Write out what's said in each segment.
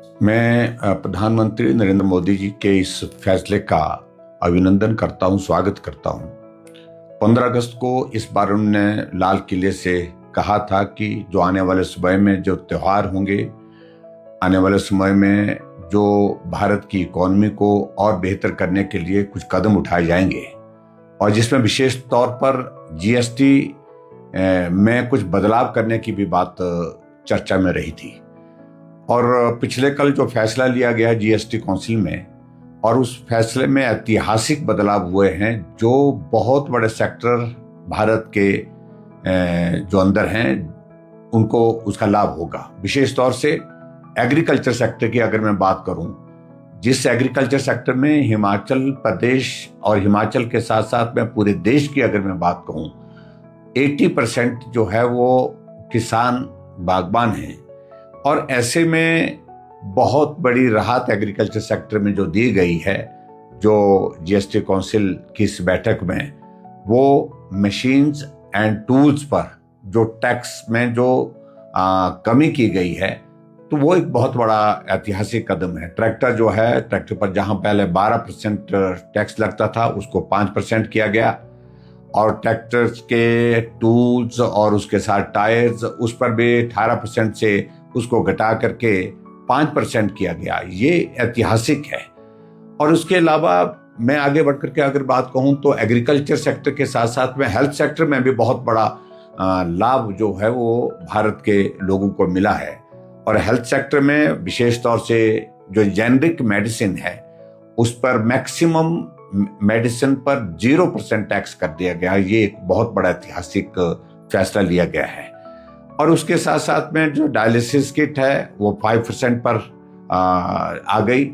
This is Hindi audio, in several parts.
मैं प्रधानमंत्री नरेंद्र मोदी जी के इस फैसले का अभिनंदन करता हूं, स्वागत करता हूं। 15 अगस्त को इस बार उन्होंने लाल किले से कहा था कि जो आने वाले समय में जो त्यौहार होंगे, आने वाले समय में जो भारत की इकोनॉमी को और बेहतर करने के लिए कुछ कदम उठाए जाएंगे और जिसमें विशेष तौर पर जीएसटी में कुछ बदलाव करने की भी बात चर्चा में रही थी। और पिछले कल जो फैसला लिया गया जीएसटी काउंसिल में, और उस फैसले में ऐतिहासिक बदलाव हुए हैं। जो बहुत बड़े सेक्टर भारत के जो अंदर हैं उनको उसका लाभ होगा। विशेष तौर से एग्रीकल्चर सेक्टर की अगर मैं बात करूं, जिस एग्रीकल्चर सेक्टर में हिमाचल प्रदेश और हिमाचल के साथ साथ में पूरे देश की अगर मैं बात कहूं, 80% जो है वो किसान बागबान हैं। और ऐसे में बहुत बड़ी राहत एग्रीकल्चर सेक्टर में जो दी गई है, जो जीएसटी काउंसिल की इस बैठक में, वो मशीन्स एंड टूल्स पर जो टैक्स में जो कमी की गई है, तो वो एक बहुत बड़ा ऐतिहासिक कदम है। ट्रैक्टर जो है, ट्रैक्टर पर जहां पहले 12% टैक्स लगता था उसको 5% किया गया, और ट्रैक्टर्स के टूल्स और उसके साथ टायर्स उस पर भी 18% से उसको घटा करके 5% किया गया। ये ऐतिहासिक है। और उसके अलावा मैं आगे बढ़ करके अगर बात कहूं तो एग्रीकल्चर सेक्टर के साथ साथ में हेल्थ सेक्टर में भी बहुत बड़ा लाभ जो है वो भारत के लोगों को मिला है। और हेल्थ सेक्टर में विशेष तौर से जो जेनरिक मेडिसिन है उस पर मैक्सिमम मेडिसिन पर 0% टैक्स कर दिया गया। ये एक बहुत बड़ा ऐतिहासिक फैसला लिया गया है। और उसके साथ साथ में जो डायलिसिस किट है वो 5% पर आ गई।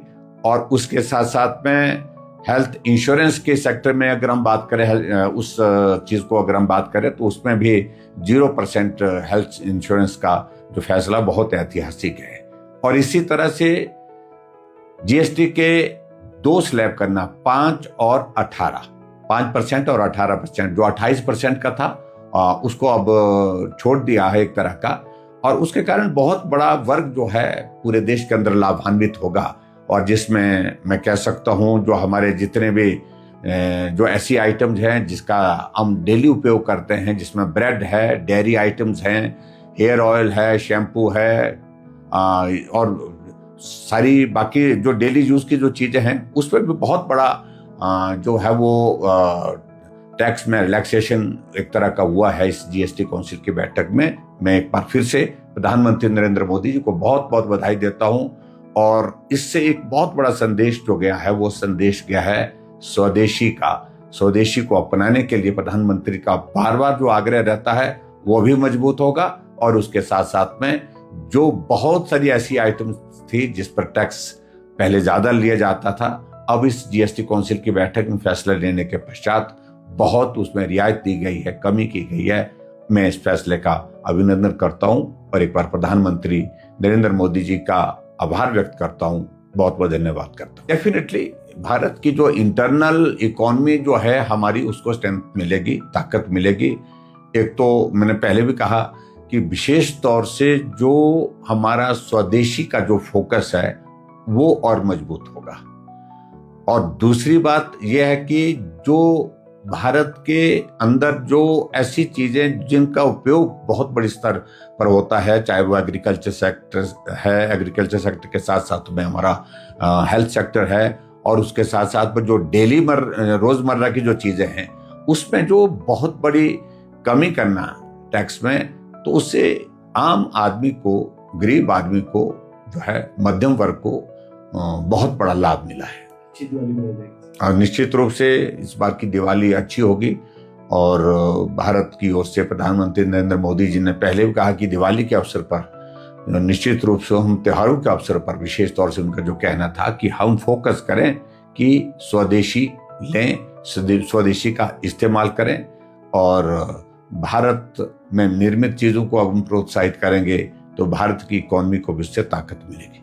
और उसके साथ साथ में हेल्थ इंश्योरेंस के सेक्टर में अगर हम बात करें, उस चीज को अगर हम बात करें तो उसमें भी 0% हेल्थ इंश्योरेंस का जो फैसला बहुत ऐतिहासिक है। और इसी तरह से जीएसटी के 2 स्लैब करना, 5 और 18, 5% और 18%, जो 28% का था उसको अब छोड़ दिया है एक तरह का। और उसके कारण बहुत बड़ा वर्ग जो है पूरे देश के अंदर लाभान्वित होगा। और जिसमें मैं कह सकता हूं जो हमारे जितने भी जो ऐसी आइटम्स हैं जिसका हम डेली उपयोग करते हैं, जिसमें ब्रेड है, डेयरी आइटम्स हैं, हेयर ऑयल है, शैम्पू है, और सारी बाकी जो डेली यूज की जो चीजें हैं उस पर भी बहुत बड़ा जो है वो टैक्स में रिलैक्सेशन एक तरह का हुआ है इस जीएसटी काउंसिल की बैठक में। मैं एक बार फिर से प्रधानमंत्री नरेंद्र मोदी जी को बहुत बहुत बधाई देता हूं। और इससे एक बहुत बड़ा संदेश जो गया है वो संदेश गया है स्वदेशी का। स्वदेशी को अपनाने के लिए प्रधानमंत्री का बार बार जो आग्रह रहता है वो भी मजबूत होगा। और उसके साथ साथ में जो बहुत सारी ऐसी आइटम्स थी जिस पर टैक्स पहले ज्यादा लिया जाता था, अब इस जीएसटी काउंसिल की बैठक में फैसला लेने के पश्चात बहुत उसमें रियायत दी गई है, कमी की गई है। मैं इस फैसले का अभिनंदन करता हूं और एक बार प्रधानमंत्री नरेंद्र मोदी जी का आभार व्यक्त करता हूं, बहुत बहुत धन्यवाद करता हूं। डेफिनेटली भारत की जो इंटरनल इकोनॉमी जो है हमारी, उसको स्ट्रेंथ मिलेगी, ताकत मिलेगी। एक तो मैंने पहले भी कहा कि विशेष तौर से जो हमारा स्वदेशी का जो फोकस है वो और मजबूत होगा। और दूसरी बात यह है कि जो भारत के अंदर जो ऐसी चीजें जिनका उपयोग बहुत बड़े स्तर पर होता है, चाहे वो एग्रीकल्चर सेक्टर है, एग्रीकल्चर सेक्टर के साथ साथ में हमारा हेल्थ सेक्टर है, और उसके साथ साथ में जो डेली रोजमर्रा की जो चीजें हैं उसमें जो बहुत बड़ी कमी करना टैक्स में, तो उससे आम आदमी को, गरीब आदमी को जो है, मध्यम वर्ग को बहुत बड़ा लाभ मिला है। और निश्चित रूप से इस बार की दिवाली अच्छी होगी। और भारत की ओर से प्रधानमंत्री नरेंद्र मोदी जी ने पहले भी कहा कि दिवाली के अवसर पर निश्चित रूप से हम त्योहारों के अवसर पर विशेष तौर से उनका जो कहना था कि हम फोकस करें कि स्वदेशी लें, स्वदेशी का इस्तेमाल करें, और भारत में निर्मित चीजों को अब हम प्रोत्साहित करेंगे तो भारत की इकोनॉमी को भी इससे ताकत मिलेगी।